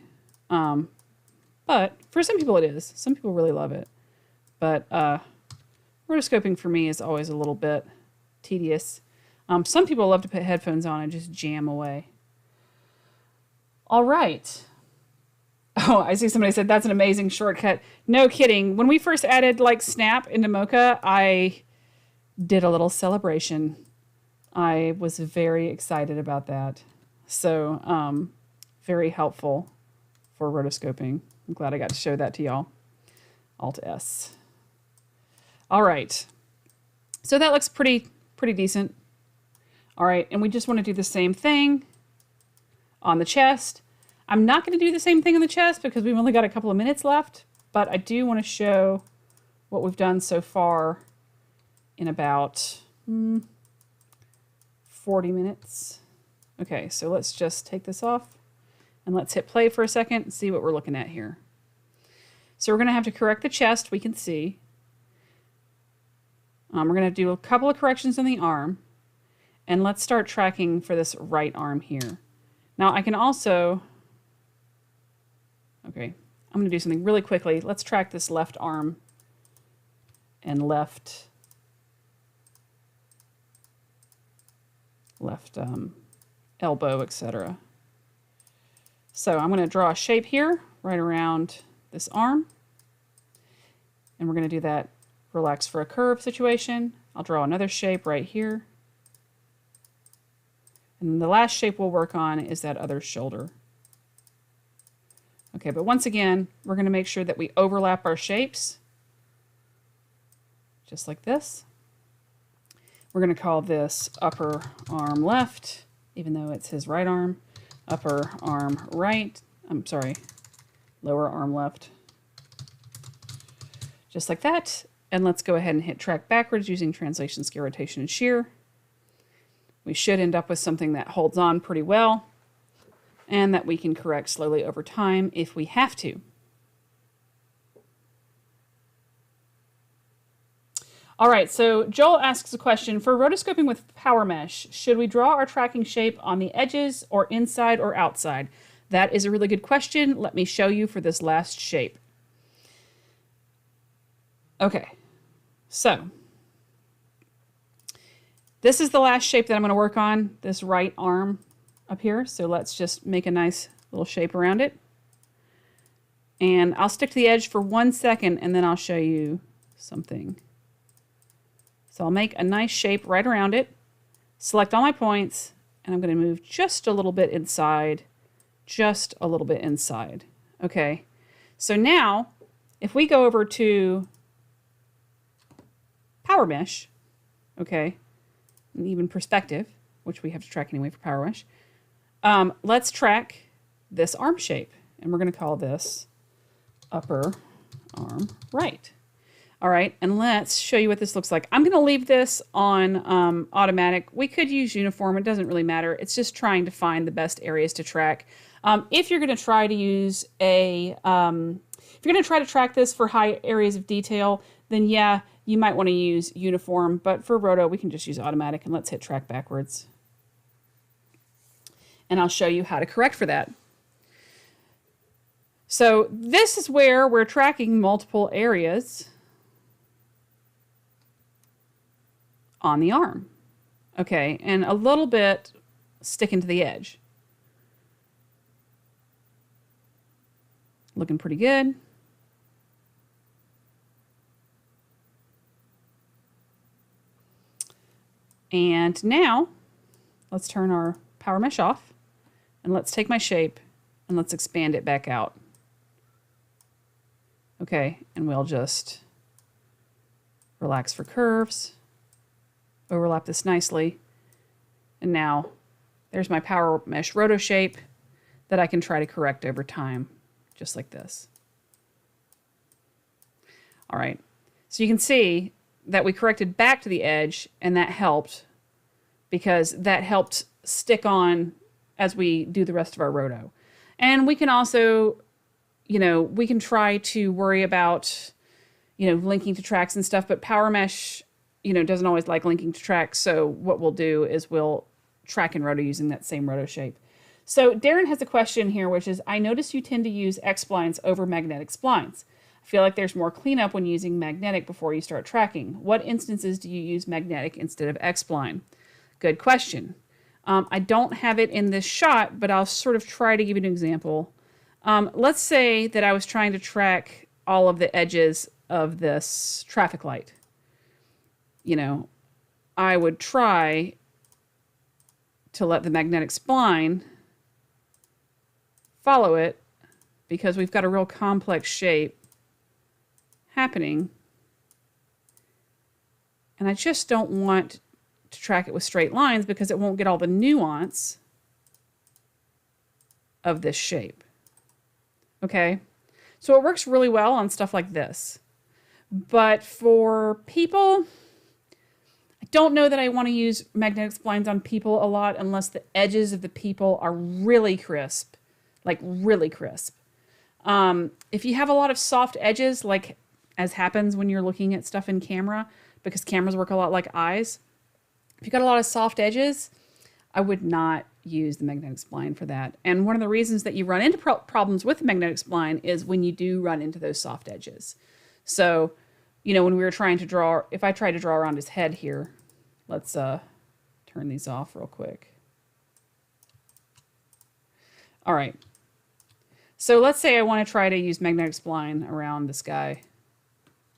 But for some people it is. Some people really love it. But rotoscoping for me is always a little bit tedious. Some people love to put headphones on and just jam away. All right. Oh, I see somebody said that's an amazing shortcut. No kidding. When we first added like Snap into Mocha, I did a little celebration. I was very excited about that. So, very helpful for rotoscoping. I'm glad I got to show that to y'all. Alt S. All right. So that looks pretty decent. All right, and we just want to do the same thing on the chest. I'm not going to do the same thing on the chest because we've only got a couple of minutes left, but I do want to show what we've done so far in about 40 minutes. Okay, so let's just take this off and let's hit play for a second and see what we're looking at here. So we're going to have to correct the chest, we can see. We're going to do a couple of corrections on the arm, and let's start tracking for this right arm here. Now I can also, okay, I'm going to do something really quickly. Let's track this left arm and left elbow, etc. So I'm going to draw a shape here right around this arm, and we're going to do that relax for a curve situation. I'll draw another shape right here, and the last shape we'll work on is that other shoulder. Okay, but once again, we're going to make sure that we overlap our shapes just like this. We're going to call this upper arm left, even though it's his right arm. Upper arm right. I'm sorry, lower arm left. Just like that. And let's go ahead and hit track backwards using translation, scale, rotation, and shear. We should end up with something that holds on pretty well and that we can correct slowly over time if we have to. All right, so Joel asks a question. For rotoscoping with power mesh, should we draw our tracking shape on the edges or inside or outside? That is a really good question. Let me show you for this last shape. Okay, so this is the last shape that I'm going to work on, this right arm up here. So let's just make a nice little shape around it. And I'll stick to the edge for 1 second and then I'll show you something. So I'll make a nice shape right around it, select all my points, and I'm going to move just a little bit inside, just a little bit inside. Okay, so now if we go over to Power Mesh, okay, and even Perspective, which we have to track anyway for Power Mesh, let's track this arm shape, and we're going to call this upper arm right. All right, and let's show you what this looks like. I'm going to leave this on automatic. We could use uniform. It doesn't really matter. It's just trying to find the best areas to track. If you're going to try to use if you're going to try to track this for high areas of detail, then yeah, you might want to use uniform. But for Roto, we can just use automatic, and let's hit track backwards. And I'll show you how to correct for that. So this is where we're tracking multiple areas on the arm. Okay, and a little bit sticking to the edge. Looking pretty good. And now let's turn our power mesh off and let's take my shape and let's expand it back out. Okay, and we'll just relax for curves. Overlap this nicely. And now there's my power mesh roto shape that I can try to correct over time, just like this. All right, so you can see that we corrected back to the edge, and that helped because that helped stick on as we do the rest of our roto. And we can also, you know, we can try to worry about, you know, linking to tracks and stuff, but power mesh, you know, doesn't always like linking to tracks. So what we'll do is we'll track and roto using that same roto shape. So Darren has a question here, which is, I notice you tend to use X-splines over magnetic splines. I feel like there's more cleanup when using magnetic before you start tracking. What instances do you use magnetic instead of X-spline? Good question. I don't have it in this shot, but I'll sort of try to give you an example. Let's say that I was trying to track all of the edges of this traffic light. You know, I would try to let the magnetic spline follow it because we've got a real complex shape happening. And I just don't want to track it with straight lines because it won't get all the nuance of this shape. Okay, so it works really well on stuff like this. But for people, I don't know that I want to use magnetic splines on people a lot unless the edges of the people are really crisp, like really crisp. If you have a lot of soft edges, like as happens when you're looking at stuff in camera, because cameras work a lot like eyes, if you got a lot of soft edges, I would not use the magnetic spline for that. And one of the reasons that you run into problems with the magnetic spline is when you do run into those soft edges. So, you know, when we were trying to draw, if I tried to draw around his head here, let's turn these off real quick. All right. So let's say I want to try to use magnetic spline around this guy.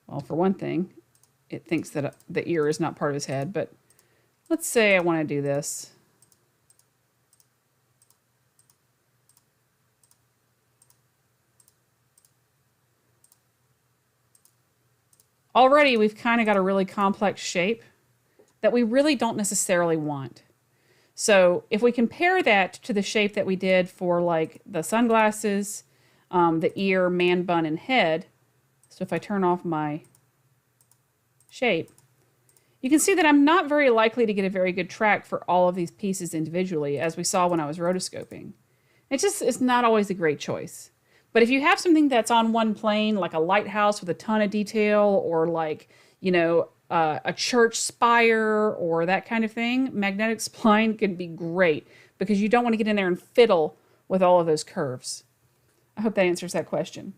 Well, for one thing, it thinks that the ear is not part of his head, but let's say I want to do this. Already, we've kind of got a really complex shape that we really don't necessarily want. So if we compare that to the shape that we did for like the sunglasses, the ear, man bun, and head. So if I turn off my shape, you can see that I'm not very likely to get a very good track for all of these pieces individually, as we saw when I was rotoscoping. It's not always a great choice. But if you have something that's on one plane, like a lighthouse with a ton of detail, or like, you know, a church spire or that kind of thing, magnetic spline can be great because you don't want to get in there and fiddle with all of those curves. I hope that answers that question.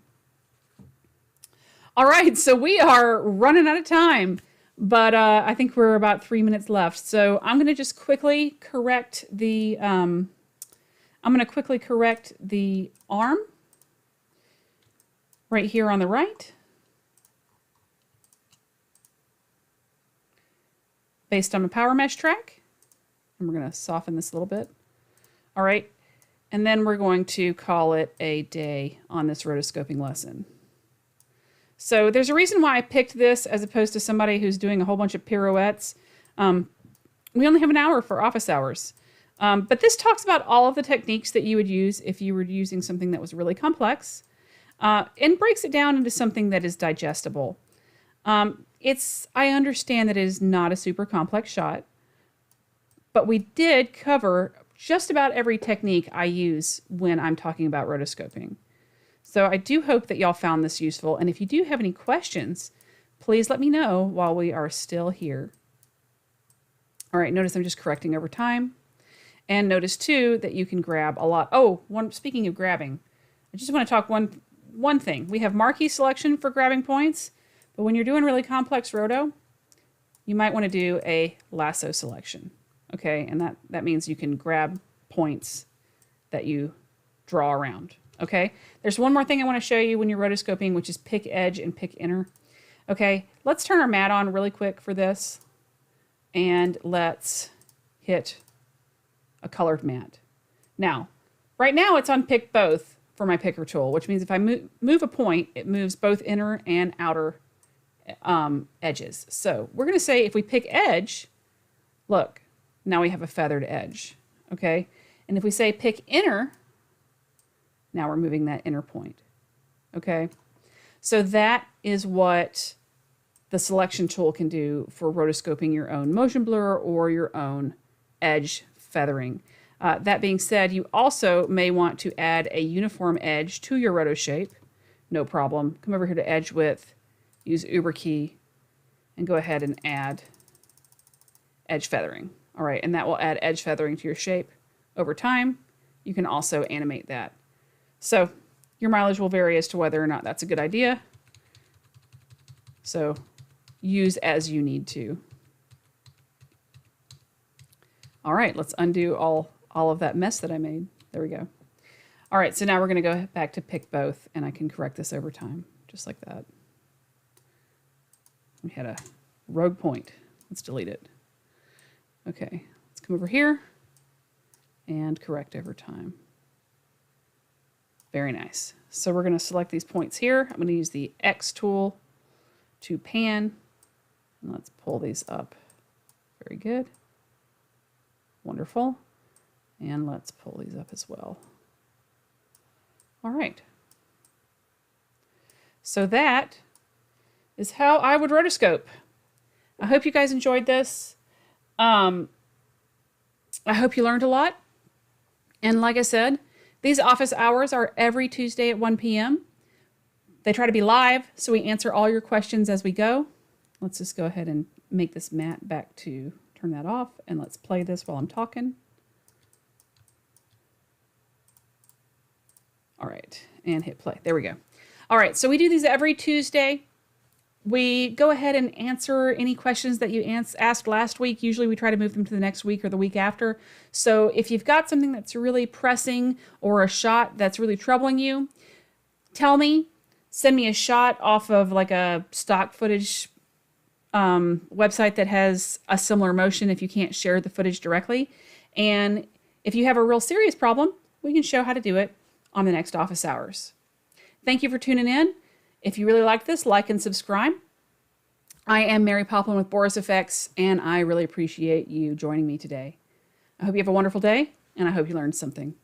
All right, so we are running out of time, but I think we're about 3 minutes left. So I'm going to just quickly correct the arm right here on the right, based on a power mesh track. And we're going to soften this a little bit. All right. And then we're going to call it a day on this rotoscoping lesson. So there's a reason why I picked this as opposed to somebody who's doing a whole bunch of pirouettes. We only have an hour for office hours. But this talks about all of the techniques that you would use if you were using something that was really complex. And breaks it down into something that is digestible. I understand that it is not a super complex shot, but we did cover just about every technique I use when I'm talking about rotoscoping. So I do hope that y'all found this useful. And if you do have any questions, please let me know while we are still here. All right, notice I'm just correcting over time. And notice too that you can grab a lot. Oh, speaking of grabbing, I just want to talk one thing. We have marquee selection for grabbing points, but when you're doing really complex roto, you might want to do a lasso selection. Okay, and that means you can grab points that you draw around. Okay, there's one more thing I want to show you when you're rotoscoping, which is pick edge and pick inner. Okay, let's turn our mat on really quick for this, and let's hit a colored mat. Now, right now it's on pick both for my picker tool, which means if I move a point, it moves both inner and outer edges. So we're going to say if we pick edge, look, now we have a feathered edge. Okay, and if we say pick inner, now we're moving that inner point. Okay, so that is what the selection tool can do for rotoscoping your own motion blur or your own edge feathering. That being said, you also may want to add a uniform edge to your roto shape. No problem. Come over here to edge width, use Uber key, and go ahead and add edge feathering. All right, and that will add edge feathering to your shape. Over time, you can also animate that. So your mileage will vary as to whether or not that's a good idea. So use as you need to. All right, let's undo all of that mess that I made. There we go. All right, so now we're going to go back to pick both, and I can correct this over time, just like that. We had a rogue point. Let's delete it. Okay, let's come over here and correct over time. Very nice. So we're going to select these points here. I'm going to use the X tool to pan. And let's pull these up. Very good. Wonderful. And let's pull these up as well. All right. So that is how I would rotoscope. I hope you guys enjoyed this. I hope you learned a lot. And like I said, these office hours are every Tuesday at 1 p.m. They try to be live, so we answer all your questions as we go. Let's just go ahead and make this matte back to turn that off, and let's play this while I'm talking. All right, and hit play. There we go. All right, so we do these every Tuesday. We go ahead and answer any questions that you asked last week. Usually we try to move them to the next week or the week after. So if you've got something that's really pressing or a shot that's really troubling you, tell me, send me a shot off of like a stock footage website that has a similar motion if you can't share the footage directly. And if you have a real serious problem, we can show how to do it on the next office hours. Thank you for tuning in. If you really like this, like and subscribe. I am Mary Poplin with Boris FX, and I really appreciate you joining me today. I hope you have a wonderful day, and I hope you learned something.